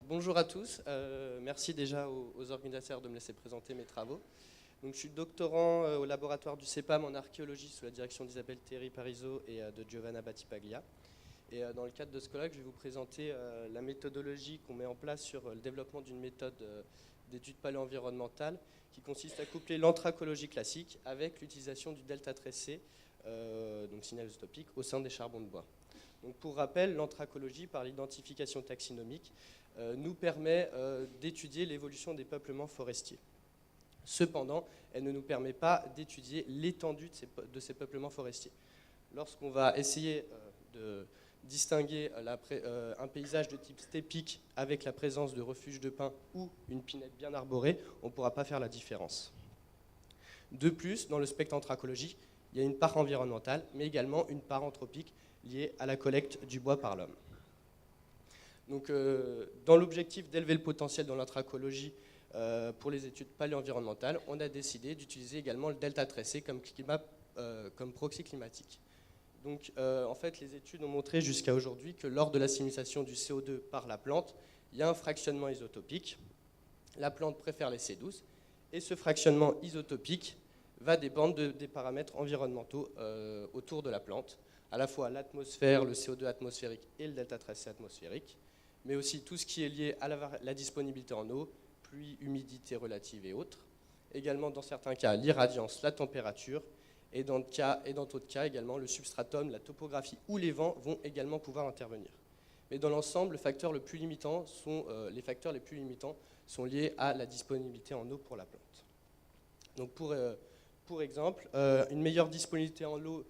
Bonjour à tous, merci déjà aux organisateurs de me laisser présenter mes travaux. Donc, je suis doctorant au laboratoire du CEPAM en archéologie sous la direction d'Isabelle Théry-Parizeau et de Giovanna Battipaglia. Et dans le cadre de ce colloque, je vais vous présenter la méthodologie qu'on met en place sur le développement d'une méthode d'études paléo-environnementales qui consiste à coupler l'anthracologie classique avec l'utilisation du delta tressé, donc signal isotopique, au sein des charbons de bois. Donc, pour rappel, l'anthracologie, par l'identification taxinomique, nous permet d'étudier l'évolution des peuplements forestiers. Cependant, elle ne nous permet pas d'étudier l'étendue de ces peuplements forestiers. Lorsqu'on va essayer de distinguer un paysage de type stépique avec la présence de refuges de pins ou une pinède bien arborée, on ne pourra pas faire la différence. De plus, dans le spectre anthracologique, il y a une part environnementale, mais également une part anthropique liée à la collecte du bois par l'homme. Donc, dans l'objectif d'élever le potentiel dans l'anthracologie pour les études paléo-environnementales, on a décidé d'utiliser également le delta tressé comme proxy climatique. Donc, en fait, les études ont montré jusqu'à aujourd'hui que lors de l'assimilation du CO2 par la plante, il y a un fractionnement isotopique. La plante préfère les C12 et ce fractionnement isotopique va dépendre des paramètres environnementaux autour de la plante, à la fois l'atmosphère, le CO2 atmosphérique et le delta tressé atmosphérique, mais aussi tout ce qui est lié à la disponibilité en eau, pluie, humidité relative et autres. Également, dans certains cas, l'irradiance, la température, et dans d'autres cas également, le substratum, la topographie ou les vents vont également pouvoir intervenir. Mais dans l'ensemble, les facteurs les plus limitants sont liés à la disponibilité en eau pour la plante. Donc pour exemple, une meilleure disponibilité en eau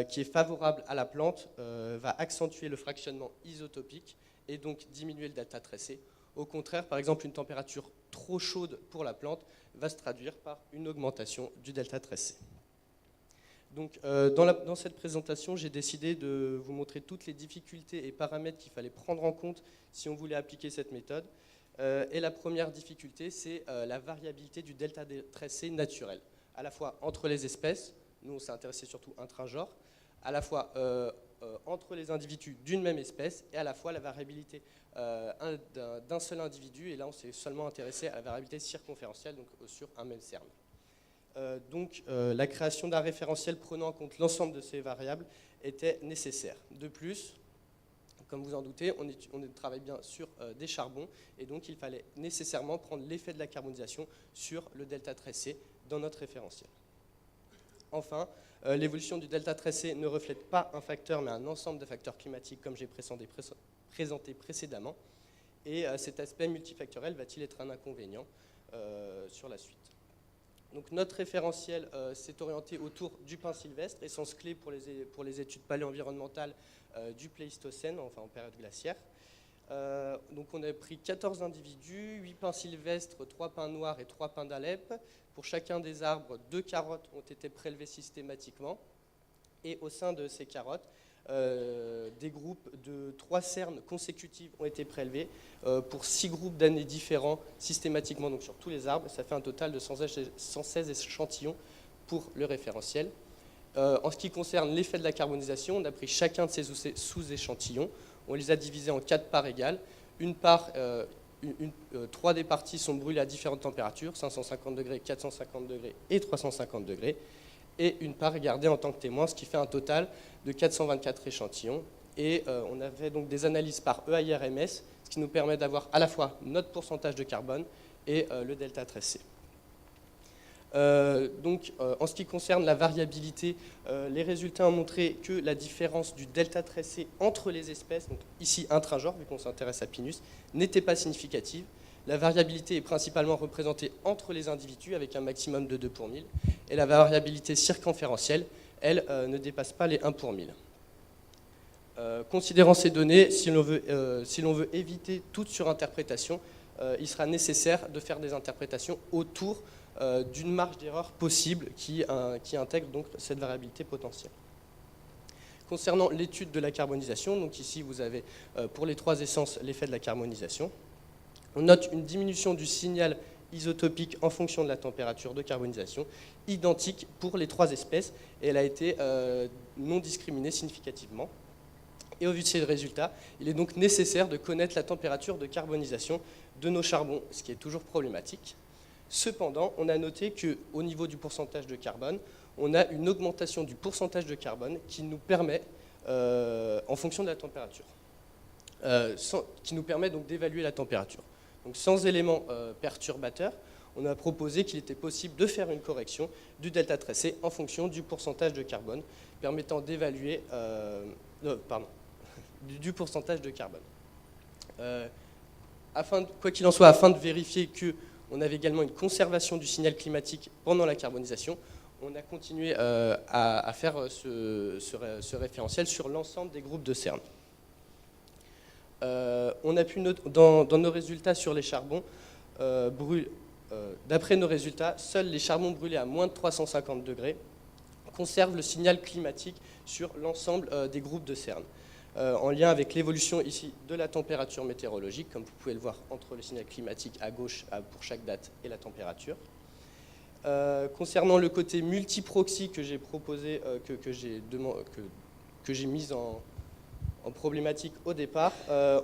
qui est favorable à la plante va accentuer le fractionnement isotopique et donc diminuer le delta tressé. Au contraire, par exemple, une température trop chaude pour la plante va se traduire par une augmentation du delta tressé. Donc, dans cette présentation, j'ai décidé de vous montrer toutes les difficultés et paramètres qu'il fallait prendre en compte si on voulait appliquer cette méthode. Et la première difficulté, c'est la variabilité du delta tressé naturel, à la fois entre les espèces, nous on s'est intéressé surtout intragenre, à la fois entre les individus d'une même espèce et à la fois la variabilité d'un seul individu, et là on s'est seulement intéressé à la variabilité circonférentielle, donc sur un même CERN. Donc la création d'un référentiel prenant en compte l'ensemble de ces variables était nécessaire. De plus, comme vous en doutez, on travaille bien sur des charbons, et donc il fallait nécessairement prendre l'effet de la carbonisation sur le delta tressé dans notre référentiel. Enfin, l'évolution du delta tressé ne reflète pas un facteur, mais un ensemble de facteurs climatiques, comme j'ai présenté précédemment. Et cet aspect multifactoriel va-t-il être un inconvénient sur la suite? Donc, notre référentiel s'est orienté autour du pin sylvestre, essence clé pour les études paléo-environnementales du Pléistocène, enfin en période glaciaire. Donc on a pris 14 individus, 8 pins sylvestres, 3 pins noirs et 3 pins d'Alep. Pour chacun des arbres, 2 carottes ont été prélevées systématiquement. Et au sein de ces carottes, des groupes de 3 cernes consécutives ont été prélevés pour 6 groupes d'années différents systématiquement, donc sur tous les arbres. Ça fait un total de 116 échantillons pour le référentiel. En ce qui concerne l'effet de la carbonisation, on a pris chacun de ces sous-échantillons. On les a divisés en 4 parts égales. 3 des parties sont brûlées à différentes températures, 550 degrés, 450 degrés et 350 degrés. Et une part est gardée en tant que témoin, ce qui fait un total de 424 échantillons. Et on avait donc des analyses par EIRMS, ce qui nous permet d'avoir à la fois notre pourcentage de carbone et le delta tressé. En ce qui concerne la variabilité, les résultats ont montré que la différence du delta tressé entre les espèces, donc ici intragenre, vu qu'on s'intéresse à Pinus, n'était pas significative. La variabilité est principalement représentée entre les individus avec un maximum de 2 pour 1000, et la variabilité circonférentielle, elle, ne dépasse pas les 1 pour 1000. Considérant ces données, si l'on veut éviter toute surinterprétation, il sera nécessaire de faire des interprétations autour d'une marge d'erreur possible qui intègre donc cette variabilité potentielle. Concernant l'étude de la carbonisation, donc ici vous avez pour les 3 essences l'effet de la carbonisation. On note une diminution du signal isotopique en fonction de la température de carbonisation, identique pour les 3 espèces, et elle a été non discriminée significativement. Et au vu de ces résultats, il est donc nécessaire de connaître la température de carbonisation de nos charbons, ce qui est toujours problématique. Cependant, on a noté qu'au niveau du pourcentage de carbone, on a une augmentation du pourcentage de carbone qui nous permet, en fonction de la température, qui nous permet donc d'évaluer la température. Donc sans éléments perturbateurs, on a proposé qu'il était possible de faire une correction du delta tracé en fonction du pourcentage de carbone, permettant d'évaluer du pourcentage de carbone. Quoi qu'il en soit, afin de vérifier qu'on avait également une conservation du signal climatique pendant la carbonisation, on a continué à faire ce référentiel sur l'ensemble des groupes de CERN. On a pu noter dans nos résultats sur les charbons, d'après nos résultats, seuls les charbons brûlés à moins de 350 degrés conservent le signal climatique sur l'ensemble des groupes de CERN, en lien avec l'évolution ici de la température météorologique, comme vous pouvez le voir entre le signal climatique à gauche pour chaque date et la température. Concernant le côté multiproxy que j'ai proposé, que j'ai mis en problématique au départ,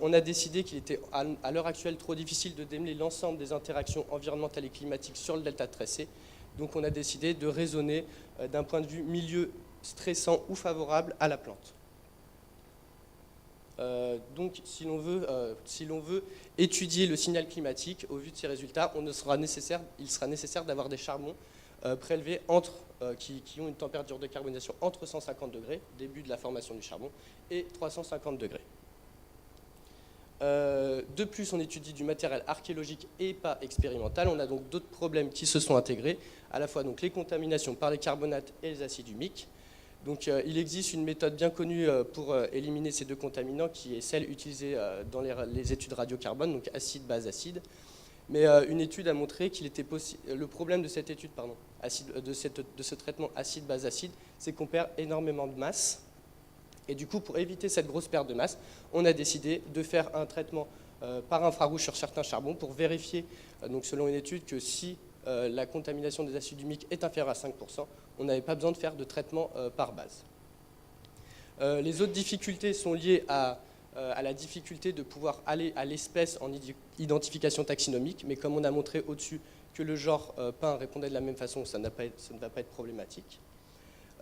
on a décidé qu'il était à l'heure actuelle trop difficile de démêler l'ensemble des interactions environnementales et climatiques sur le delta tracé. Donc on a décidé de raisonner d'un point de vue milieu stressant ou favorable à la plante. Donc si l'on veut étudier le signal climatique, au vu de ces résultats, il sera nécessaire d'avoir des charbons prélevés qui ont une température de carbonisation entre 150 degrés, début de la formation du charbon, et 350 degrés. De plus, on étudie du matériel archéologique et pas expérimental. On a donc d'autres problèmes qui se sont intégrés, à la fois donc les contaminations par les carbonates et les acides humiques. Donc, il existe une méthode bien connue pour éliminer ces deux contaminants, qui est celle utilisée dans les études radiocarbone, donc acide, base, acide. Mais une étude a montré qu'il était possible. Le problème de cette étude, de ce traitement acide, base, acide, c'est qu'on perd énormément de masse. Et du coup, pour éviter cette grosse perte de masse, on a décidé de faire un traitement par infrarouge sur certains charbons pour vérifier, donc selon une étude, que si la contamination des acides humiques est inférieure à 5%, on n'avait pas besoin de faire de traitement par base. Les autres difficultés sont liées à la difficulté de pouvoir aller à l'espèce en identification taxinomique, mais comme on a montré au-dessus que le genre pin répondait de la même façon, ça ne va pas être problématique.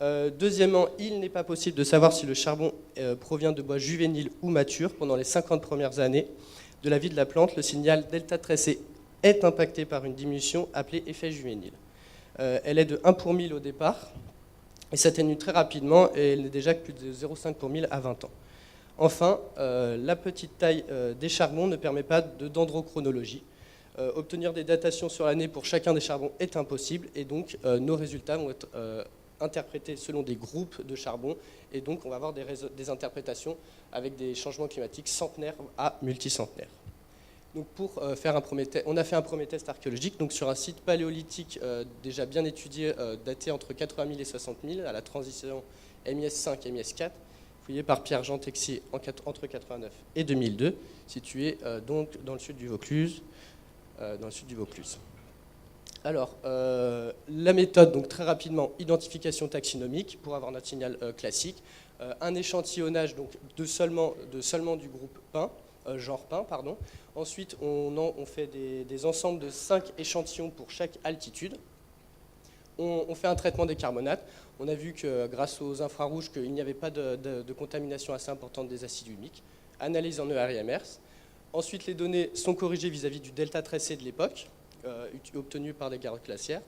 Deuxièmement, il n'est pas possible de savoir si le charbon provient de bois juvéniles ou matures. Pendant les 50 premières années de la vie de la plante, le signal delta tracé est impacté par une diminution appelée effet juvénile. Elle est de 1 pour 1000 au départ, et s'atténue très rapidement, et elle n'est déjà que plus de 0,5 pour 1000 à 20 ans. Enfin, la petite taille des charbons ne permet pas de dendrochronologie. Obtenir des datations sur l'année pour chacun des charbons est impossible, et donc nos résultats vont être interprétés selon des groupes de charbon, et donc on va avoir des interprétations avec des changements climatiques centenaires à multicentenaires. Donc on a fait un premier test archéologique donc sur un site paléolithique déjà bien étudié, daté entre 80 000 et 60 000, à la transition MIS5 et MIS4, fouillé par Pierre-Jean Texier entre 89 et 2002, situé donc dans le sud du Vaucluse. Alors, la méthode, donc très rapidement, identification taxinomique pour avoir notre signal classique, un échantillonnage donc, de seulement du groupe pin, genre pin, pardon. Ensuite, on fait des ensembles de 5 échantillons pour chaque altitude. On fait un traitement des carbonates. On a vu que grâce aux infrarouges qu'il n'y avait pas de contamination assez importante des acides humiques. Analyse en ERIMRS. Ensuite, les données sont corrigées vis-à-vis du delta tracé de l'époque, obtenu par des garottes glaciaires.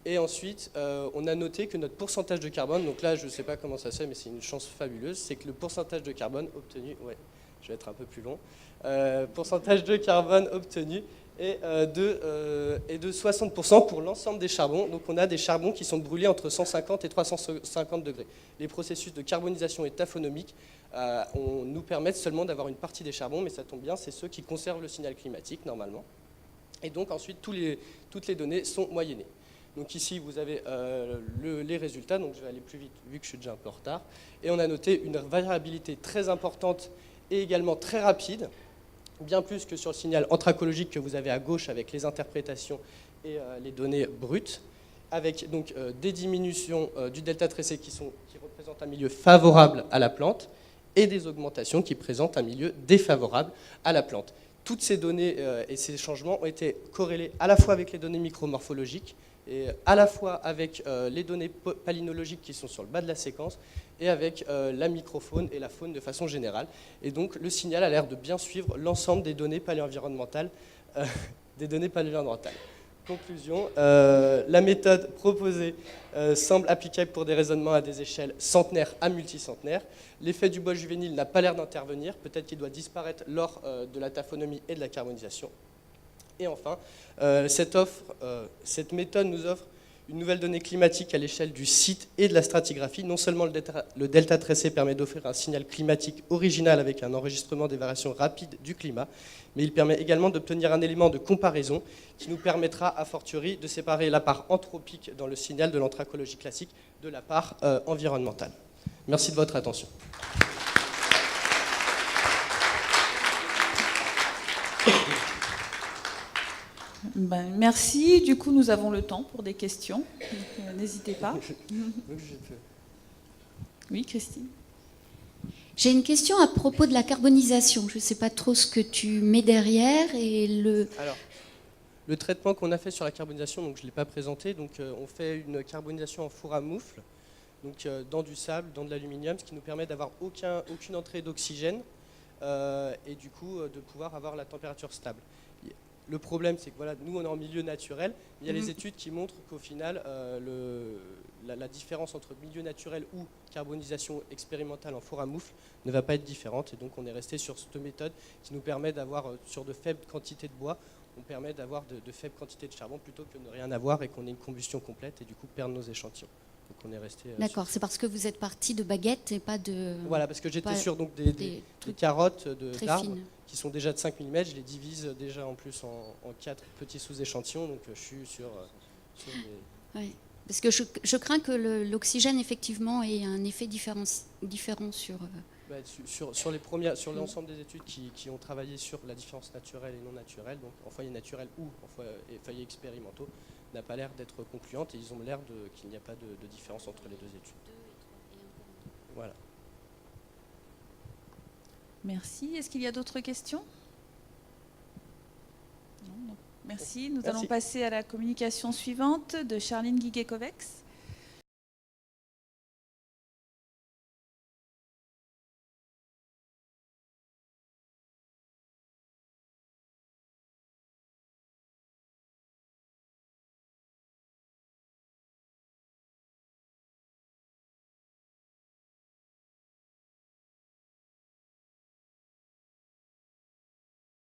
Et ensuite, on a noté que notre pourcentage de carbone, donc là je ne sais pas comment ça se fait, mais c'est une chance fabuleuse, c'est que le pourcentage de carbone obtenu, je vais être un peu plus long, pourcentage de carbone obtenu est de 60% pour l'ensemble des charbons. Donc on a des charbons qui sont brûlés entre 150 et 350 degrés. Les processus de carbonisation et taphonomique nous permettent seulement d'avoir une partie des charbons, mais ça tombe bien, c'est ceux qui conservent le signal climatique normalement. Et donc ensuite, toutes les données sont moyennées. Donc ici, vous avez les résultats, donc je vais aller plus vite vu que je suis déjà un peu en retard. Et on a noté une variabilité très importante et également très rapide, bien plus que sur le signal anthracologique que vous avez à gauche avec les interprétations et les données brutes, avec donc des diminutions du delta tracé qui représentent un milieu favorable à la plante, et des augmentations qui présentent un milieu défavorable à la plante. Toutes ces données et ces changements ont été corrélés à la fois avec les données micromorphologiques, et à la fois avec les données palynologiques qui sont sur le bas de la séquence, et avec la microfaune et la faune de façon générale. Et donc le signal a l'air de bien suivre l'ensemble des données paléo-environnementales. Conclusion, la méthode proposée semble applicable pour des raisonnements à des échelles centenaires à multicentenaires. L'effet du bois juvénile n'a pas l'air d'intervenir, peut-être qu'il doit disparaître lors de la taphonomie et de la carbonisation. Et enfin, cette méthode nous offre une nouvelle donnée climatique à l'échelle du site et de la stratigraphie. Non seulement le delta tracé permet d'offrir un signal climatique original avec un enregistrement des variations rapides du climat, mais il permet également d'obtenir un élément de comparaison qui nous permettra, a fortiori, de séparer la part anthropique dans le signal de l'anthracologie classique de la part environnementale. Merci de votre attention. Merci. Du coup, nous avons le temps pour des questions. N'hésitez pas. Oui, Christine. J'ai une question à propos de la carbonisation. Je ne sais pas trop ce que tu mets derrière. Alors, le traitement qu'on a fait sur la carbonisation, donc je ne l'ai pas présenté, donc on fait une carbonisation en four à moufle, donc dans du sable, dans de l'aluminium, ce qui nous permet d'avoir aucune entrée d'oxygène et du coup de pouvoir avoir la température stable. Le problème, c'est que voilà, nous, on est en milieu naturel. Il y a les études qui montrent qu'au final, la différence entre milieu naturel ou carbonisation expérimentale en four à moufle ne va pas être différente. Et donc, on est resté sur cette méthode qui nous permet d'avoir, sur de faibles quantités de bois, on permet d'avoir de faibles quantités de charbon plutôt que de ne rien avoir et qu'on ait une combustion complète et du coup perdre nos échantillons. Donc, on est resté. D'accord, c'est parce que vous êtes parti de baguettes et pas de. Voilà, parce que j'étais sur donc, des carottes d'arbres qui sont déjà de 5 mm, je les divise déjà en plus en 4 petits sous-échantillons, donc je suis sur des... Oui, parce que je crains que l'oxygène, effectivement, ait un effet différent sur... Sur l'ensemble des études qui ont travaillé sur la différence naturelle et non naturelle, donc en foyer naturel ou en foyer expérimentaux, n'a pas l'air d'être concluante et ils ont l'air qu'il n'y a pas de différence entre les deux études. Voilà. Merci. Est-ce qu'il y a d'autres questions? Non. Merci. Nous allons passer à la communication suivante de Charline Guiguet-Covex.